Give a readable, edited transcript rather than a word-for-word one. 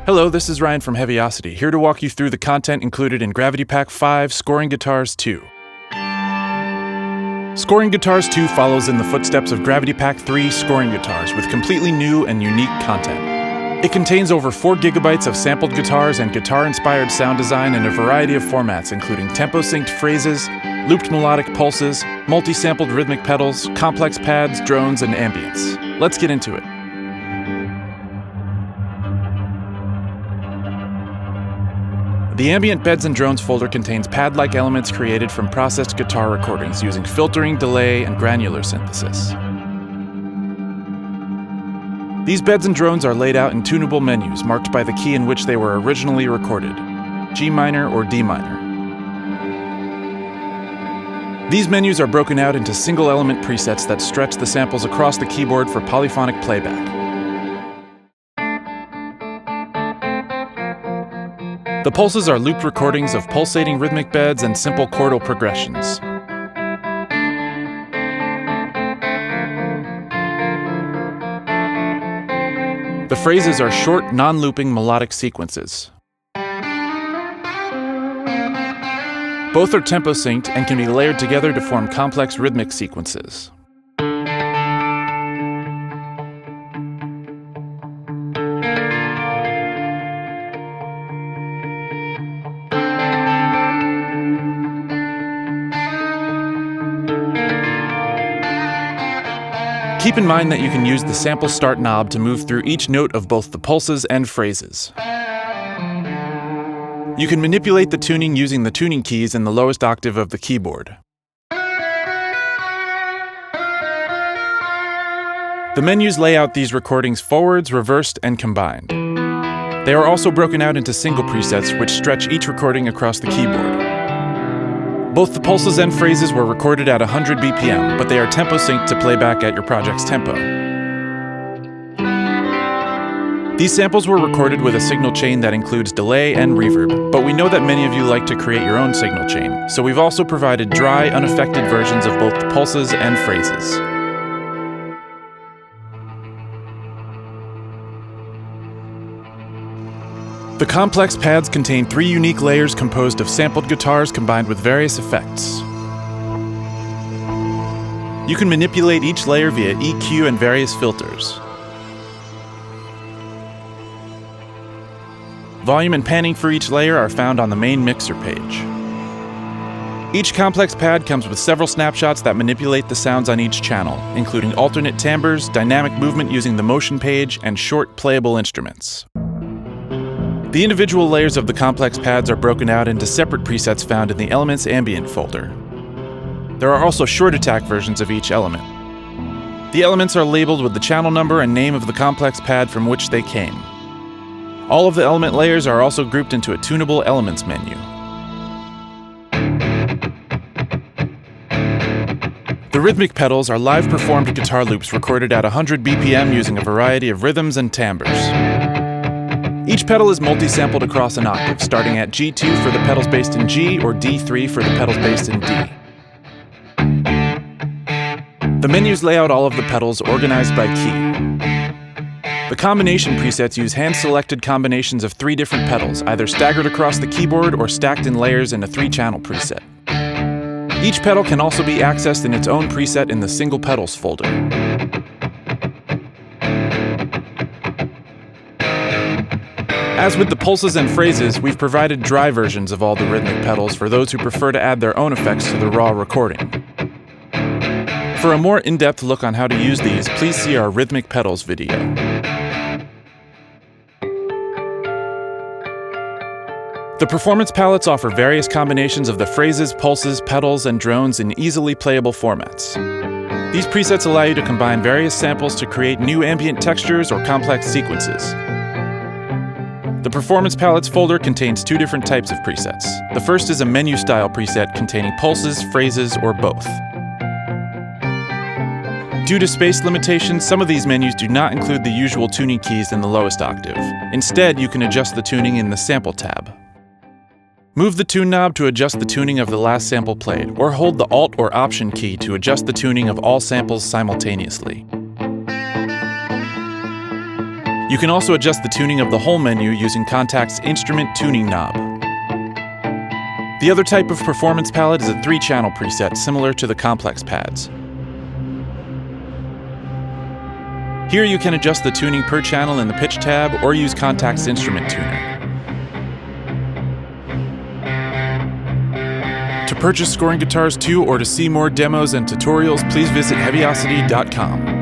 Hello, this is Ryan from Heavyocity, here to walk you through the content included in Gravity Pack 5 Scoring Guitars 2. Scoring Guitars 2 follows in the footsteps of Gravity Pack 3 Scoring Guitars with completely new and unique content. It contains over 4 gigabytes of sampled guitars and guitar-inspired sound design in a variety of formats, including tempo-synced phrases, looped melodic pulses, multi-sampled rhythmic pedals, complex pads, drones, and ambience. Let's get into it. The Ambient Beds and Drones folder contains pad-like elements created from processed guitar recordings using filtering, delay, and granular synthesis. These beds and drones are laid out in tunable menus marked by the key in which they were originally recorded, G minor or D minor. These menus are broken out into single-element presets that stretch the samples across the keyboard for polyphonic playback. The pulses are looped recordings of pulsating rhythmic beds and simple chordal progressions. The phrases are short, non-looping melodic sequences. Both are tempo-synced and can be layered together to form complex rhythmic sequences. Keep in mind that you can use the Sample Start knob to move through each note of both the pulses and phrases. You can manipulate the tuning using the tuning keys in the lowest octave of the keyboard. The menus lay out these recordings forwards, reversed, and combined. They are also broken out into single presets which stretch each recording across the keyboard. Both the pulses and phrases were recorded at 100 BPM, but they are tempo-synced to play back at your project's tempo. These samples were recorded with a signal chain that includes delay and reverb, but we know that many of you like to create your own signal chain, so we've also provided dry, unaffected versions of both the pulses and phrases. The complex pads contain 3 unique layers composed of sampled guitars combined with various effects. You can manipulate each layer via EQ and various filters. Volume and panning for each layer are found on the main mixer page. Each complex pad comes with several snapshots that manipulate the sounds on each channel, including alternate timbres, dynamic movement using the motion page, and short playable instruments. The individual layers of the complex pads are broken out into separate presets found in the Elements Ambient folder. There are also short attack versions of each element. The elements are labeled with the channel number and name of the complex pad from which they came. All of the element layers are also grouped into a tunable elements menu. The Rhythmic Pedals are live performed guitar loops recorded at 100 BPM using a variety of rhythms and timbres. Each pedal is multi-sampled across an octave, starting at G2 for the pedals based in G or D3 for the pedals based in D. The menus lay out all of the pedals organized by key. The combination presets use hand-selected combinations of 3 different pedals, either staggered across the keyboard or stacked in layers in a 3-channel preset. Each pedal can also be accessed in its own preset in the Single Pedals folder. As with the pulses and phrases, we've provided dry versions of all the rhythmic pedals for those who prefer to add their own effects to the raw recording. For a more in-depth look on how to use these, please see our Rhythmic Pedals video. The performance palettes offer various combinations of the phrases, pulses, pedals, and drones in easily playable formats. These presets allow you to combine various samples to create new ambient textures or complex sequences. The Performance Palettes folder contains 2 different types of presets. The first is a menu-style preset containing pulses, phrases, or both. Due to space limitations, some of these menus do not include the usual tuning keys in the lowest octave. Instead, you can adjust the tuning in the Sample tab. Move the tune knob to adjust the tuning of the last sample played, or hold the Alt or Option key to adjust the tuning of all samples simultaneously. You can also adjust the tuning of the whole menu using Kontact's instrument tuning knob. The other type of performance palette is a 3-channel preset similar to the complex pads. Here you can adjust the tuning per channel in the pitch tab or use Kontact's instrument tuner. To purchase scoring guitars too or to see more demos and tutorials, please visit Heavyocity.com.